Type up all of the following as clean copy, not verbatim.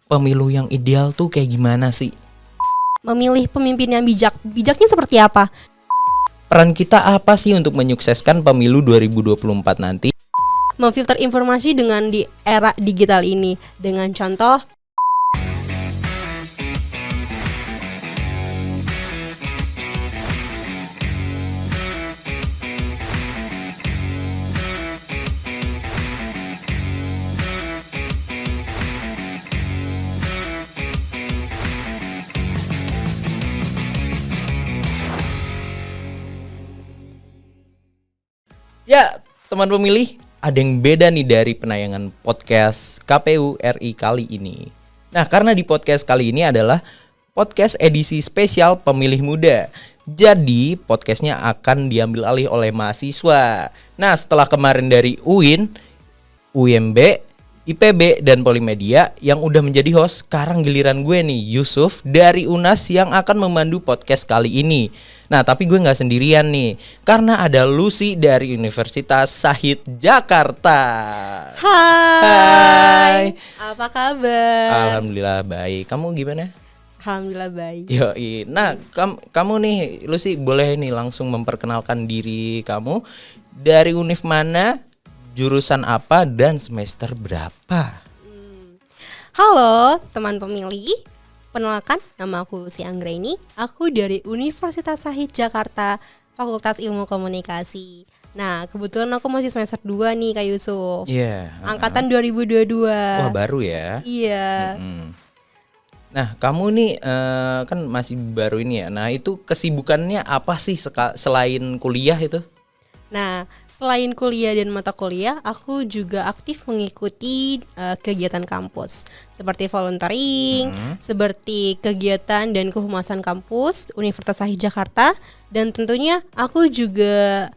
pemilu yang ideal tuh kayak gimana sih? Memilih pemimpin yang bijak. Bijaknya seperti apa? Peran kita apa sih untuk menyukseskan pemilu 2024 nanti? Memfilter informasi dengan di era digital ini. Dengan contoh, Ya, teman pemilih, ada yang beda nih dari penayangan podcast KPU RI kali ini. Nah, karena di podcast kali ini adalah podcast edisi spesial pemilih muda. Jadi, podcastnya akan diambil alih oleh mahasiswa. Nah, setelah kemarin dari UIN, UMB, IPB, dan Polimedia yang udah menjadi host, sekarang giliran gue nih, Yusuf dari UNAS yang akan memandu podcast kali ini. Nah, tapi gue gak sendirian nih, karena ada Lucy dari Universitas Shahid Jakarta. hai. Apa kabar? Alhamdulillah baik. Kamu gimana? Alhamdulillah baik. Yoi. Nah, kamu nih, Lucy, boleh nih langsung memperkenalkan diri kamu. Dari univ mana, jurusan apa, dan semester berapa? Halo teman pemilih, perkenalkan nama aku Lucy Anggraini. Aku dari Universitas Shahid Jakarta, Fakultas Ilmu Komunikasi. Nah, kebetulan aku masih semester 2 nih Kak Yusuf. Iya. Angkatan 2022. Wah, baru ya. Iya. Nah, kamu nih kan masih baru ini ya. Nah, itu kesibukannya apa sih selain kuliah itu? Nah, selain kuliah dan mata kuliah, aku juga aktif mengikuti kegiatan kampus seperti volunteering, seperti kegiatan dan kehumasan kampus Universitas Shahid Jakarta, dan tentunya aku juga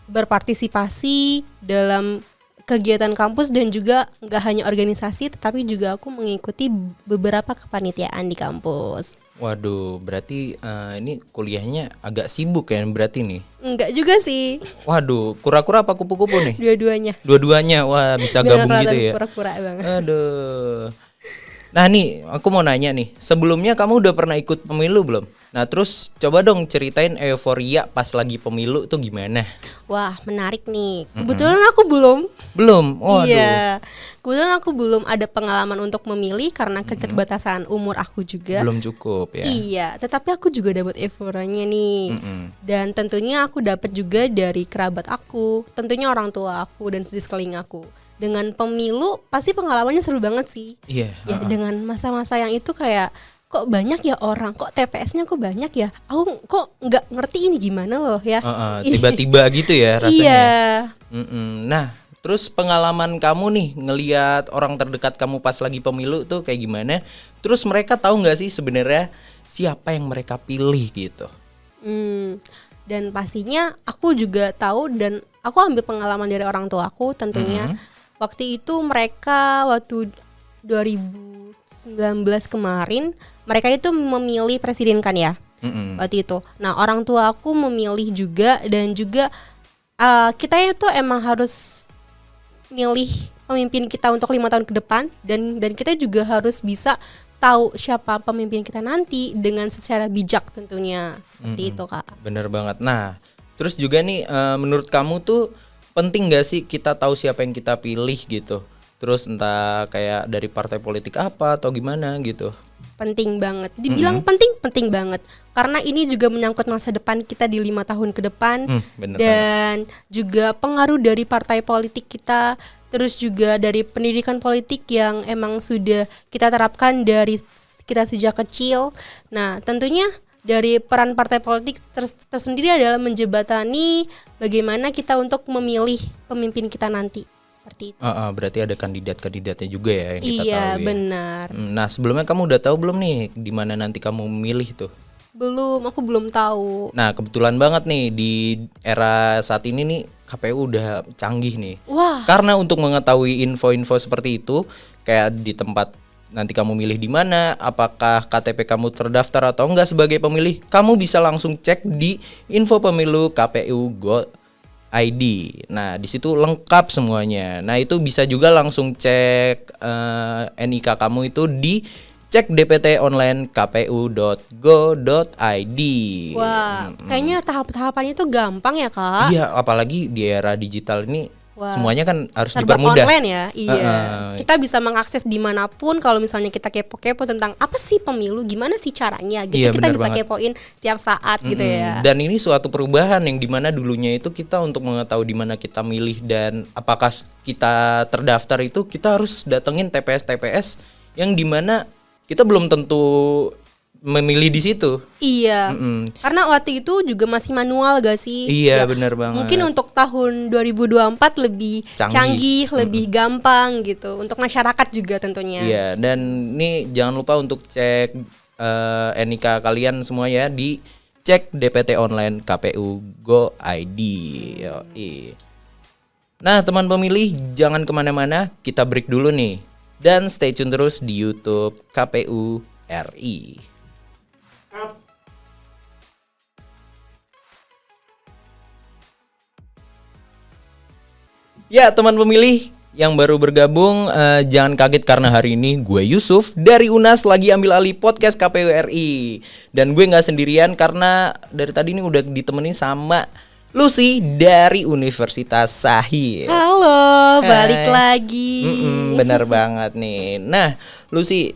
berpartisipasi dalam kegiatan kampus dan juga nggak hanya organisasi, tetapi juga aku mengikuti beberapa kepanitiaan di kampus. Waduh, berarti ini kuliahnya agak sibuk ya berarti nih. Enggak juga sih. Waduh, kura-kura apa kupu-kupu nih? Dua-duanya. Dua-duanya, wah bisa Biar gabung gitu ya. Kura-kura banget. Aduh. Nah nih, aku mau nanya nih. Sebelumnya kamu udah pernah ikut pemilu belum? Nah terus coba dong ceritain euforia pas lagi pemilu tuh gimana? Wah, menarik nih. Kebetulan aku belum. Belum? Waduh. Iya. Kebetulan aku belum ada pengalaman untuk memilih karena keterbatasan umur aku juga. Belum cukup ya. Iya, tetapi aku juga dapat euforianya nih. Dan tentunya aku dapat juga dari kerabat aku, tentunya orang tua aku dan di sekeliling aku. Dengan pemilu pasti pengalamannya seru banget sih. Iya. Ya, dengan masa-masa yang itu kayak kok banyak ya orang, kok TPS-nya kok banyak ya. Aku kok nggak ngerti ini gimana loh ya. Tiba-tiba gitu ya rasanya. Iya. Nah, terus pengalaman kamu nih ngelihat orang terdekat kamu pas lagi pemilu tuh kayak gimana? Terus mereka tahu nggak sih sebenarnya siapa yang mereka pilih gitu? Dan pastinya aku juga tahu dan aku ambil pengalaman dari orang tua aku tentunya. Waktu itu mereka waktu 2019 kemarin mereka itu memilih presiden kan ya. Waktu itu. Nah, orang tua aku memilih juga dan juga kita itu emang harus milih pemimpin kita untuk 5 tahun ke depan dan kita juga harus bisa tahu siapa pemimpin kita nanti dengan secara bijak tentunya. Seperti itu, Kak. Bener banget. Nah, terus juga nih menurut kamu tuh penting gak sih kita tahu siapa yang kita pilih gitu? Terus entah kayak dari partai politik apa atau gimana gitu? Penting banget. Dibilang penting banget. Karena ini juga menyangkut masa depan kita di 5 tahun ke depan. Dan juga pengaruh dari partai politik kita. Terus juga dari pendidikan politik yang emang sudah kita terapkan dari kita sejak kecil. Nah, tentunya dari peran partai politik tersendiri adalah menjembatani bagaimana kita untuk memilih pemimpin kita nanti. Seperti itu. Berarti ada kandidat-kandidatnya juga ya yang kita tahu. Iya, ya. benar. Nah, sebelumnya kamu udah tahu belum nih di mana nanti kamu memilih tuh? Belum, aku belum tahu. Nah, kebetulan banget nih di era saat ini nih KPU udah canggih nih. Wah. Karena untuk mengetahui info-info seperti itu, kayak di tempat nanti kamu milih di mana, apakah KTP kamu terdaftar atau enggak sebagai pemilih, kamu bisa langsung cek di info pemilu KPU id. Nah, di situ lengkap semuanya. Nah, itu bisa juga langsung cek NIK kamu itu di cek dptonline.kpu.go.id. Wah, kayaknya tahap-tahapannya tuh gampang ya, Kak. Iya, apalagi di era digital ini Wah, semuanya kan harus serba dipermudah. online ya, iya. Kita bisa mengakses dimanapun. Kalau misalnya kita kepo-kepo tentang apa sih pemilu, gimana sih caranya, gitu. Iya, Kita benar bisa banget. kepoin tiap saat gitu ya. Dan ini suatu perubahan yang dimana dulunya itu kita untuk mengetahui di mana kita milih dan apakah kita terdaftar itu kita harus datengin TPS yang dimana kita belum tentu memilih di situ. Iya, karena waktu itu juga masih manual gak sih? Iya, Ya, benar banget. mungkin untuk tahun 2024 lebih canggih, lebih gampang gitu. Untuk masyarakat juga tentunya. Iya, dan ini jangan lupa untuk cek NIK kalian semua ya di cek DPT online KPU Go ID. Yoi. Nah, teman pemilih jangan kemana-mana, kita break dulu nih. Dan stay tune terus di YouTube KPU RI. Ya, teman pemilih yang baru bergabung, jangan kaget karena hari ini gue Yusuf dari UNAS lagi ambil alih podcast KPU RI. Dan gue gak sendirian karena dari tadi ini udah ditemenin sama Lucy dari Universitas Sahid. Halo, balik lagi. Bener banget nih. Nah, Lucy,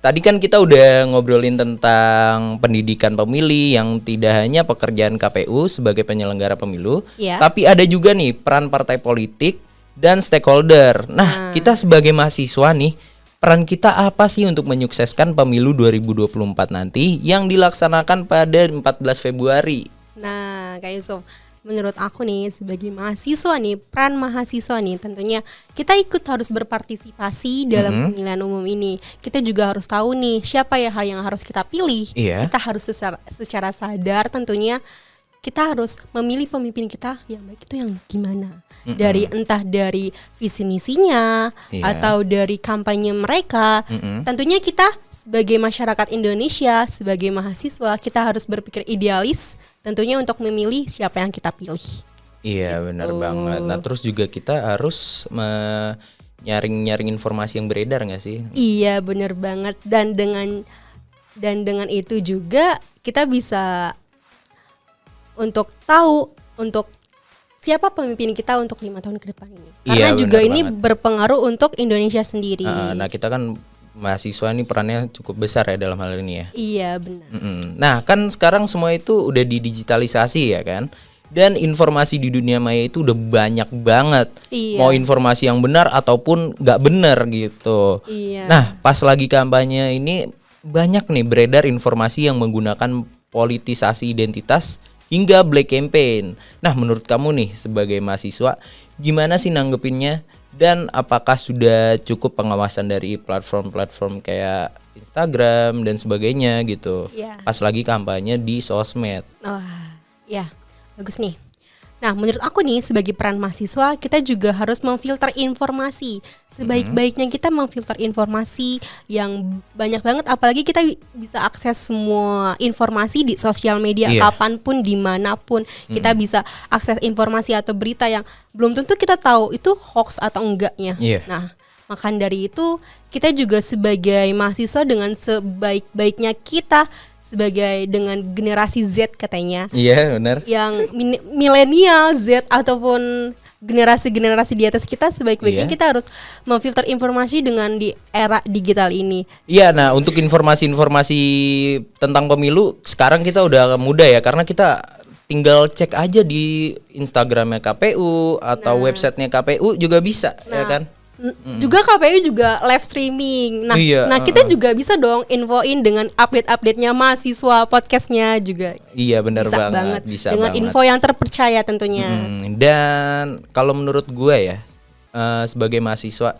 tadi kan kita udah ngobrolin tentang pendidikan pemilih yang tidak hanya pekerjaan KPU sebagai penyelenggara pemilu, Iya. tapi ada juga nih peran partai politik dan stakeholder. Nah, kita sebagai mahasiswa nih, peran kita apa sih untuk menyukseskan pemilu 2024 nanti yang dilaksanakan pada 14 Februari? Nah, Kak Yusuf, menurut aku nih sebagai mahasiswa nih, peran mahasiswa nih tentunya kita ikut harus berpartisipasi dalam pemilihan umum ini. Kita juga harus tahu nih siapa ya hal yang harus kita pilih. Iya. Kita harus secara sadar tentunya kita harus memilih pemimpin kita yang baik itu yang gimana. Entah dari visi misinya atau dari kampanye mereka. Tentunya kita sebagai masyarakat Indonesia, sebagai mahasiswa, kita harus berpikir idealis tentunya untuk memilih siapa yang kita pilih. Iya, benar banget. Nah, terus juga kita harus nyaring informasi yang beredar nggak sih? Iya, benar banget. Dan dengan itu juga kita bisa untuk tahu untuk siapa pemimpin kita untuk 5 tahun ke depan ini. Karena Iya, juga benar ini banget. berpengaruh untuk Indonesia sendiri. Nah, kita kan mahasiswa ini perannya cukup besar ya dalam hal ini ya. Iya, benar. Nah, kan sekarang semua itu udah didigitalisasi ya kan. Dan informasi di dunia maya itu udah banyak banget. Iya. Mau informasi yang benar ataupun nggak benar gitu. Iya. Nah, pas lagi kampanye ini banyak nih beredar informasi yang menggunakan politisasi identitas hingga black campaign. Nah, menurut kamu nih sebagai mahasiswa, gimana sih nanggepinnya? Dan apakah sudah cukup pengawasan dari platform-platform kayak Instagram dan sebagainya gitu? Iya. Pas lagi kampanye di sosmed. Wah, ya, bagus nih. Nah, menurut aku nih sebagai peran mahasiswa kita juga harus memfilter informasi. Sebaik-baiknya kita memfilter informasi yang banyak banget, apalagi kita bisa akses semua informasi di sosial media kapanpun, dimanapun. Kita bisa akses informasi atau berita yang belum tentu kita tahu itu hoax atau enggaknya. Nah, maka dari itu kita juga sebagai mahasiswa dengan sebaik-baiknya kita sebagai dengan generasi Z katanya. Iya, benar. Yang milenial, Z ataupun generasi-generasi di atas kita, sebaik-baiknya kita harus memfilter informasi dengan di era digital ini. Iya, nah untuk informasi-informasi tentang pemilu sekarang kita udah mudah ya, karena kita tinggal cek aja di Instagramnya KPU atau websitenya KPU juga bisa, ya kan? Juga KPU juga live streaming. Nah, kita juga bisa dong infoin dengan update-update-nya mahasiswa, podcastnya juga. Iya, benar bisa banget. Bisa dengan banget. info yang terpercaya tentunya. Dan kalau menurut gue ya, sebagai mahasiswa,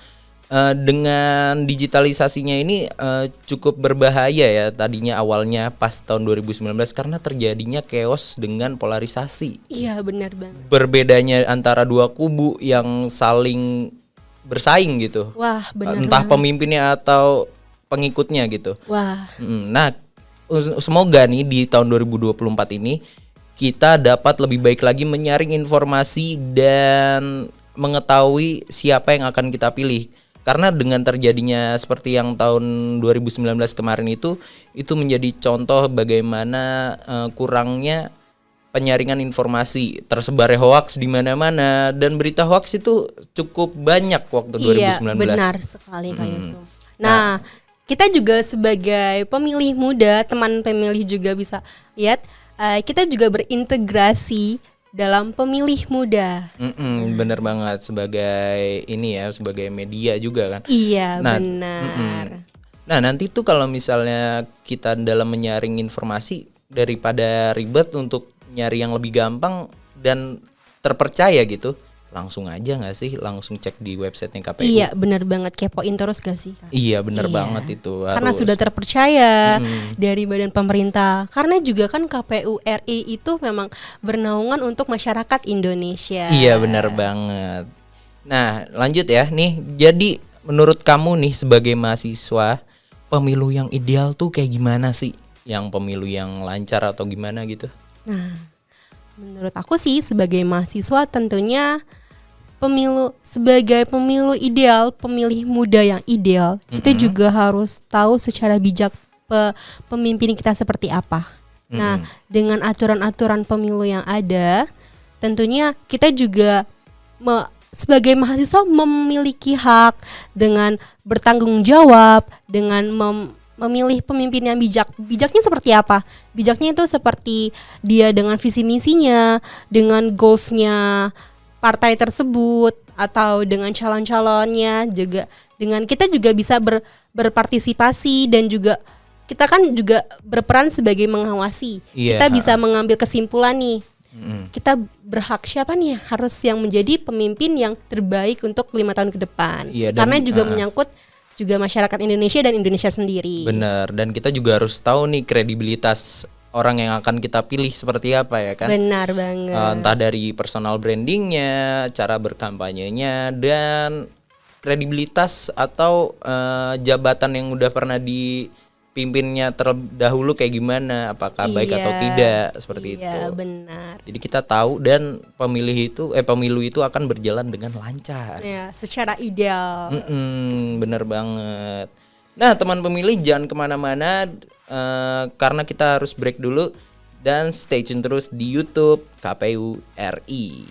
dengan digitalisasinya ini cukup berbahaya ya. Tadinya awalnya pas tahun 2019 karena terjadinya chaos dengan polarisasi. Iya, benar banget. Berbedanya antara dua kubu yang saling bersaing gitu. Wah, benar. Entah pemimpinnya atau pengikutnya gitu. Wah. Nah, semoga nih di tahun 2024 ini kita dapat lebih baik lagi menyaring informasi dan mengetahui siapa yang akan kita pilih. Karena dengan terjadinya seperti yang tahun 2019 kemarin itu menjadi contoh bagaimana kurangnya penyaringan informasi, tersebarnya hoaks di mana-mana, dan berita hoaks itu cukup banyak waktu 2019. Iya, benar sekali Kak Yusuf. Nah, kita juga sebagai pemilih muda, teman pemilih juga bisa lihat, kita juga berintegrasi dalam pemilih muda. Bener banget, sebagai ini ya, sebagai media juga kan. Iya, Nah, benar. Nah, nanti tuh kalau misalnya kita dalam menyaring informasi, daripada ribet untuk nyari yang lebih gampang dan terpercaya gitu, langsung aja nggak sih, langsung cek di websitenya KPU. Iya, benar banget, kepoin terus gak sih Kak? Iya, bener banget itu. Karena harus. sudah terpercaya dari badan pemerintah. Karena juga kan KPU RI itu memang bernaungan untuk masyarakat Indonesia. Iya, bener banget. Nah, lanjut ya nih. Jadi menurut kamu nih sebagai mahasiswa, pemilu yang ideal tuh kayak gimana sih? Yang pemilu yang lancar atau gimana gitu? Nah, menurut aku sih sebagai mahasiswa tentunya sebagai pemilu ideal, pemilih muda yang ideal, kita juga harus tahu secara bijak pemimpin kita seperti apa. Nah, dengan aturan-aturan pemilu yang ada, tentunya kita juga sebagai mahasiswa memiliki hak dengan bertanggung jawab, dengan memilih pemimpin yang bijak. Bijaknya seperti apa? Bijaknya itu seperti dia dengan visi misinya, dengan goalsnya partai tersebut, atau dengan calon-calonnya, juga dengan kita juga bisa berpartisipasi, dan juga kita kan juga berperan sebagai mengawasi. Iya. Kita bisa mengambil kesimpulan nih. Kita berhak siapa nih harus yang menjadi pemimpin yang terbaik untuk 5 tahun ke depan. Iya, dan, karena juga menyangkut juga masyarakat Indonesia dan Indonesia sendiri. Bener, dan kita juga harus tahu nih kredibilitas orang yang akan kita pilih seperti apa ya kan. Benar banget. Entah dari personal brandingnya, cara berkampanyenya, dan kredibilitas atau jabatan yang udah pernah dipimpinnya terdahulu kayak gimana, apakah baik atau tidak, seperti itu. Iya, benar. Jadi kita tahu, dan pemilu itu akan berjalan dengan lancar. Ya, secara ideal. Bener banget. Nah, teman pemilih jangan kemana-mana, karena kita harus break dulu, dan stay tune terus di YouTube KPU RI.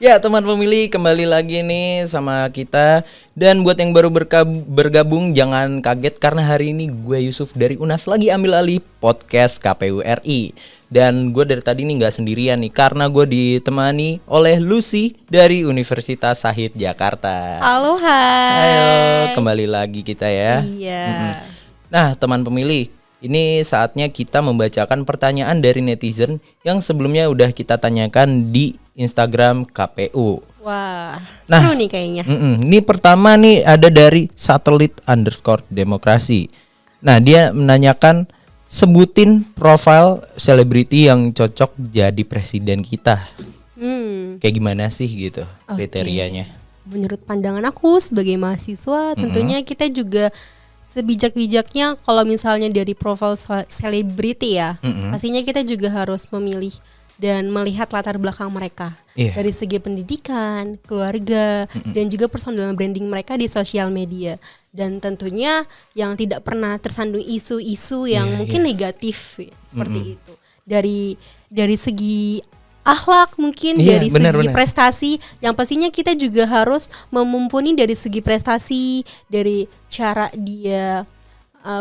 Ya, teman pemilih, kembali lagi nih sama kita. Dan buat yang baru bergabung, jangan kaget karena hari ini gue Yusuf dari UNAS lagi ambil alih podcast KPU RI. Dan gue dari tadi nih gak sendirian nih, karena gue ditemani oleh Lucy dari Universitas Shahid Jakarta. Halo, hai. Ayo, kembali lagi kita ya. Iya. Nah, teman pemilih, ini saatnya kita membacakan pertanyaan dari netizen yang sebelumnya udah kita tanyakan di Instagram KPU. Wah, seru nih kayaknya. Ini pertama nih ada dari satelit_demokrasi. Nah, dia menanyakan, sebutin profil selebriti yang cocok jadi presiden kita. Kayak gimana sih gitu kriterianya? Menurut pandangan aku sebagai mahasiswa, tentunya kita juga sebijak-bijaknya kalau misalnya dari profil selebriti ya, pastinya kita juga harus memilih dan melihat latar belakang mereka. Dari segi pendidikan, keluarga, dan juga personal branding mereka di sosial media. Dan tentunya yang tidak pernah tersandung isu-isu yang mungkin negatif seperti itu. Dari segi akhlak mungkin, dari segi prestasi, yang pastinya kita juga harus memumpuni dari segi prestasi, dari cara dia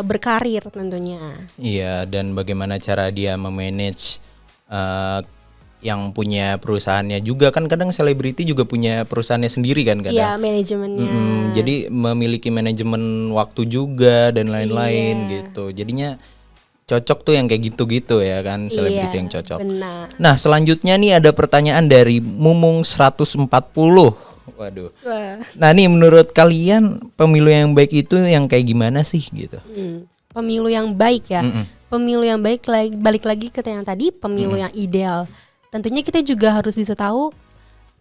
berkarir tentunya. Iya, dan bagaimana cara dia memanage yang punya perusahaannya juga, kan kadang selebriti juga punya perusahaannya sendiri kan kadang. Iya, manajemennya. Jadi memiliki manajemen waktu juga dan lain-lain gitu. Jadinya cocok tuh yang kayak gitu-gitu ya kan, selebriti yang cocok. Benar. Nah, selanjutnya nih ada pertanyaan dari Mumung 140. Waduh. Nah, nih menurut kalian pemilu yang baik itu yang kayak gimana sih gitu? Pemilu yang baik ya. Pemilu yang baik, balik lagi ke yang tadi, pemilu yang ideal. Tentunya kita juga harus bisa tahu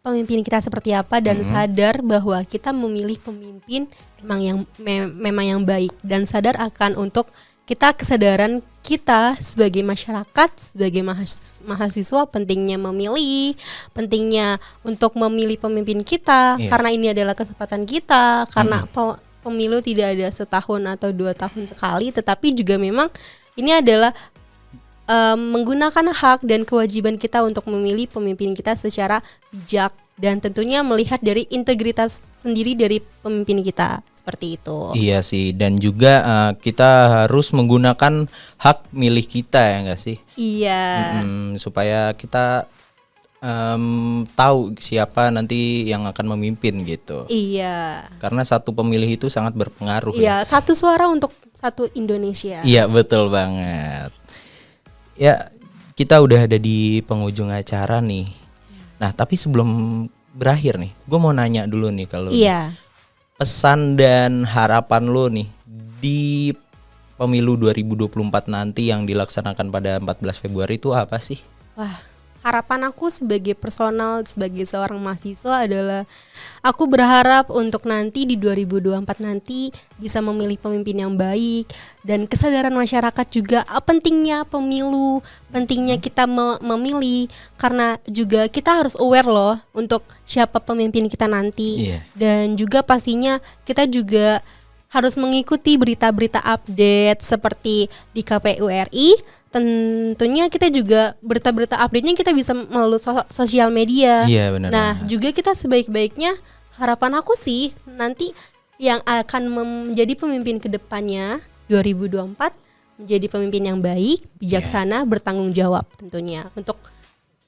pemimpin kita seperti apa dan sadar bahwa kita memilih pemimpin memang yang baik, dan sadar akan untuk kesadaran kita sebagai masyarakat, sebagai mahasiswa, pentingnya memilih, pentingnya untuk memilih pemimpin kita, karena ini adalah kesempatan kita, karena pemilu tidak ada setahun atau 2 tahun sekali, tetapi juga memang ini adalah menggunakan hak dan kewajiban kita untuk memilih pemimpin kita secara bijak, dan tentunya melihat dari integritas sendiri dari pemimpin kita, seperti itu. Iya sih, dan juga kita harus menggunakan hak milih kita, ya nggak sih? Iya. Supaya kita tahu siapa nanti yang akan memimpin gitu. Iya. Karena satu pemilih itu sangat berpengaruh. Iya, satu suara untuk satu Indonesia. Iya, betul banget. Ya, kita udah ada di penghujung acara nih. Nah, tapi sebelum berakhir nih, gue mau nanya dulu nih kalau pesan dan harapan lo nih di pemilu 2024 nanti yang dilaksanakan pada 14 Februari itu apa sih? Wah, harapan aku sebagai personal, sebagai seorang mahasiswa adalah aku berharap untuk nanti di 2024 nanti bisa memilih pemimpin yang baik, dan kesadaran masyarakat juga pentingnya pemilu, pentingnya kita memilih, karena juga kita harus aware loh untuk siapa pemimpin kita nanti. Dan juga pastinya kita juga harus mengikuti berita-berita update seperti di KPU RI. Tentunya kita juga berita-berita update-nya kita bisa melalui sosial media. Iya, benar. Nah, juga kita sebaik-baiknya, harapan aku sih nanti yang akan menjadi pemimpin ke depannya 2024 menjadi pemimpin yang baik, bijaksana, bertanggung jawab tentunya untuk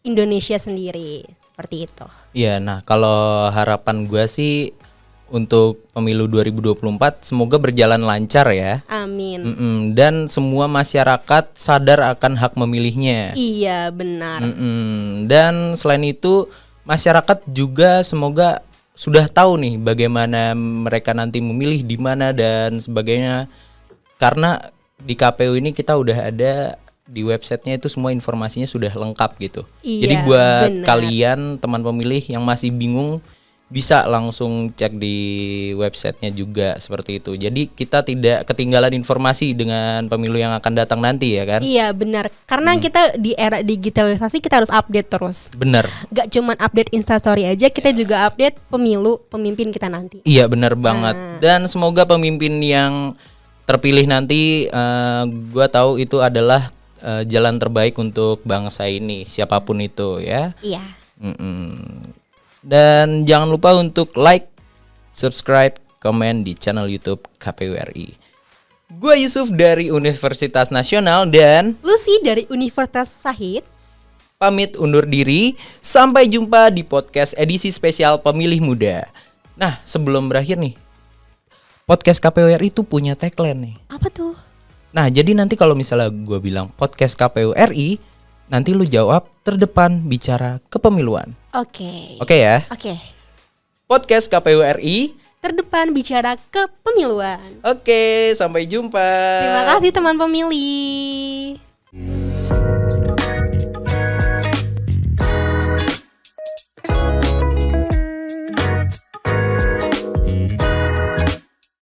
Indonesia sendiri, seperti itu. Iya, nah kalau harapan gue sih untuk pemilu 2024 semoga berjalan lancar ya. Amin. Dan semua masyarakat sadar akan hak memilihnya. Iya, benar. Dan selain itu masyarakat juga semoga sudah tahu nih bagaimana mereka nanti memilih di mana dan sebagainya. Karena di KPU ini kita udah ada di websitenya itu semua informasinya sudah lengkap gitu. Iya, jadi buat benar. kalian teman pemilih yang masih bingung bisa langsung cek di websitenya juga seperti itu. Jadi kita tidak ketinggalan informasi dengan pemilu yang akan datang nanti ya kan? Iya, benar. Karena kita di era digitalisasi kita harus update terus. Benar. Gak cuman update Instastory aja, kita juga update pemilu pemimpin kita nanti. Iya, benar banget. Dan semoga pemimpin yang terpilih nanti gua tahu itu adalah jalan terbaik untuk bangsa ini, siapapun itu ya. Iya. Dan jangan lupa untuk like, subscribe, komen di channel YouTube KPU RI. Gue Yusuf dari Universitas Nasional dan Lucy dari Universitas Syahid pamit undur diri. Sampai jumpa di podcast edisi spesial Pemilih Muda. Nah, sebelum berakhir nih, podcast KPU RI itu punya tagline nih. apa tuh? Nah, jadi nanti kalau misalnya gue bilang podcast KPU RI, nanti lu jawab terdepan bicara kepemiluan. Oke. Oke ya? Oke. Podcast KPU RI Terdepan bicara kepemiluan. Oke, sampai jumpa. Terima kasih teman pemilih.